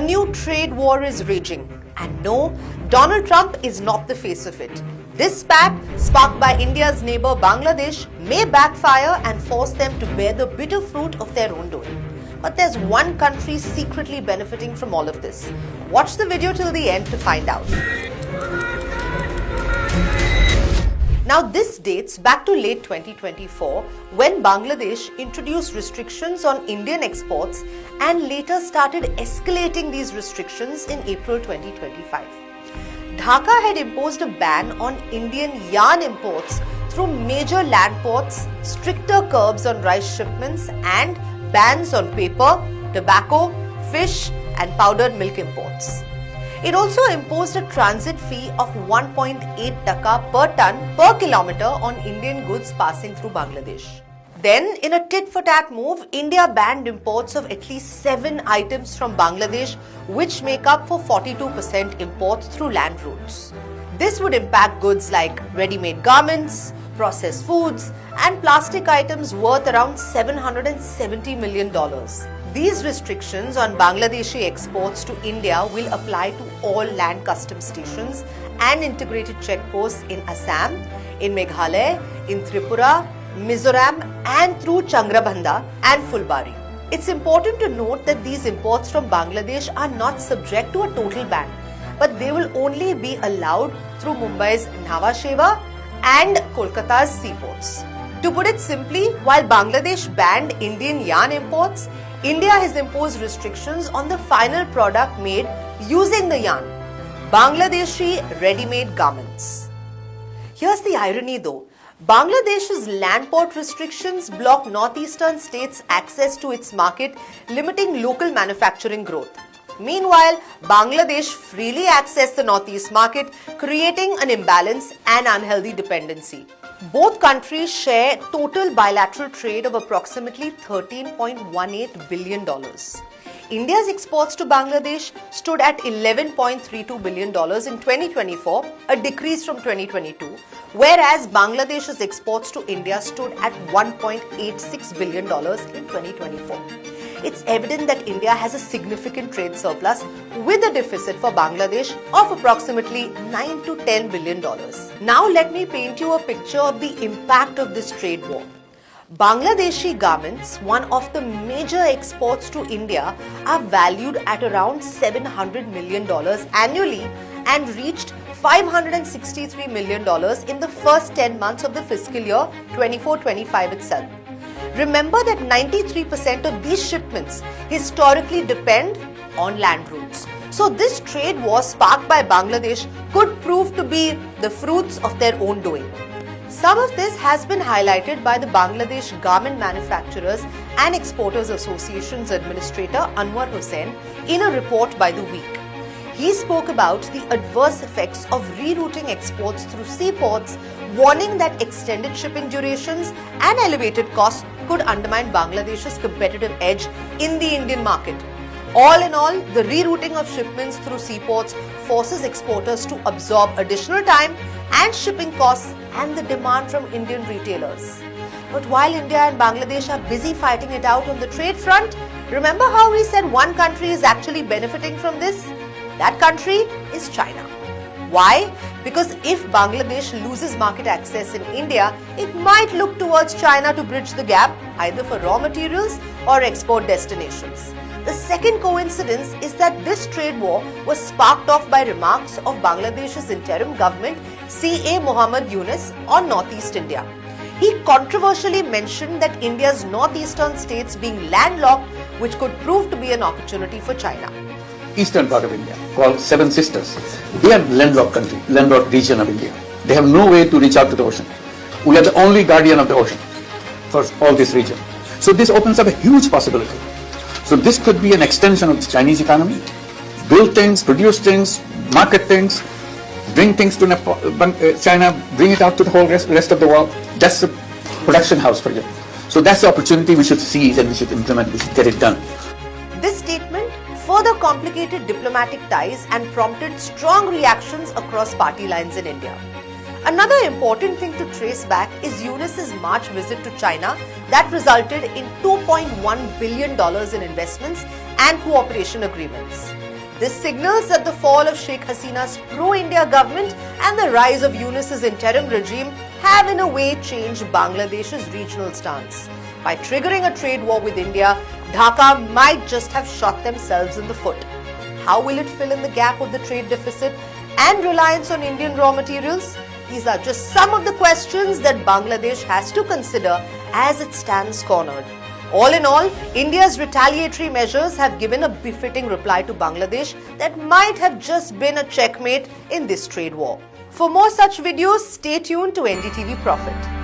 new trade war is raging. And no, Donald Trump is not the face of it. This spat, sparked by India's neighbor Bangladesh, may backfire and force them to bear the bitter fruit of their own doing. But there's one country secretly benefiting from all of this. Watch the video till the end to find out. Now this dates back to late 2024 when Bangladesh introduced restrictions on Indian exports and later started escalating these restrictions in April 2025. Dhaka had imposed a ban on Indian yarn imports through major land ports, stricter curbs on rice shipments and bans on paper, tobacco, fish and powdered milk imports. It also imposed a transit fee of 1.8 taka per ton per kilometer on Indian goods passing through Bangladesh. Then, in a tit-for-tat move, India banned imports of at least 7 items from Bangladesh, which make up for 42% imports through land routes. This would impact goods like ready-made garments, processed foods, and plastic items worth around $770 million. These restrictions on Bangladeshi exports to India will apply to all land customs stations and integrated checkposts in Assam, in Meghalaya, in Tripura, Mizoram and through Changrabanda and Fulbari. It's important to note that these imports from Bangladesh are not subject to a total ban, but they will only be allowed through Mumbai's Nhava Sheva and Kolkata's seaports. To put it simply, while Bangladesh banned Indian yarn imports, India has imposed restrictions on the final product made using the yarn, Bangladeshi ready-made garments. Here's the irony though. Bangladesh's land port restrictions block northeastern states' access to its market, limiting local manufacturing growth. Meanwhile, Bangladesh freely accessed the northeast market, creating an imbalance and unhealthy dependency. Both countries share total bilateral trade of approximately $13.18 billion. India's exports to Bangladesh stood at $11.32 billion in 2024, a decrease from 2022, whereas Bangladesh's exports to India stood at $1.86 billion in 2024. It's evident that India has a significant trade surplus with a deficit for Bangladesh of approximately $9 to $10 billion. Now let me paint you a picture of the impact of this trade war. Bangladeshi garments, one of the major exports to India, are valued at around $700 million annually and reached $563 million in the first 10 months of the fiscal year 24-25 itself. Remember that 93% of these shipments historically depend on land routes. So this trade war sparked by Bangladesh could prove to be the fruits of their own doing. Some of this has been highlighted by the Bangladesh Garment Manufacturers and Exporters Association's Administrator Anwar Hussain in a report by The Week. He spoke about the adverse effects of rerouting exports through seaports, warning that extended shipping durations and elevated costs could undermine Bangladesh's competitive edge in the Indian market. All in all, the rerouting of shipments through seaports forces exporters to absorb additional time and shipping costs and the demand from Indian retailers. But while India and Bangladesh are busy fighting it out on the trade front, remember how we said one country is actually benefiting from this? That country is China. Why? Because if Bangladesh loses market access in India, it might look towards China to bridge the gap, either for raw materials or export destinations. The second coincidence is that this trade war was sparked off by remarks of Bangladesh's interim government, CA Muhammad Yunus, on Northeast India. He controversially mentioned that India's northeastern states being landlocked, which could prove to be an opportunity for China. Eastern part of India, called Seven Sisters. They are landlocked country, landlocked region of India. They have no way to reach out to the ocean. We are the only guardian of the ocean for all this region. So this opens up a huge possibility. So this could be an extension of the Chinese economy. Build things, produce things, market things, bring things to China, bring it out to the whole rest of the world. That's the production house for you. So that's the opportunity we should seize and we should implement, we should get it done. This statement further complicated diplomatic ties and prompted strong reactions across party lines in India. Another important thing to trace back is Yunus's March visit to China that resulted in $2.1 billion in investments and cooperation agreements. This signals that the fall of Sheikh Hasina's pro-India government and the rise of Yunus's interim regime have in a way changed Bangladesh's regional stance. By triggering a trade war with India, Dhaka might just have shot themselves in the foot. How will it fill in the gap of the trade deficit and reliance on Indian raw materials? These are just some of the questions that Bangladesh has to consider as it stands cornered. All in all, India's retaliatory measures have given a befitting reply to Bangladesh that might have just been a checkmate in this trade war. For more such videos, stay tuned to NDTV Profit.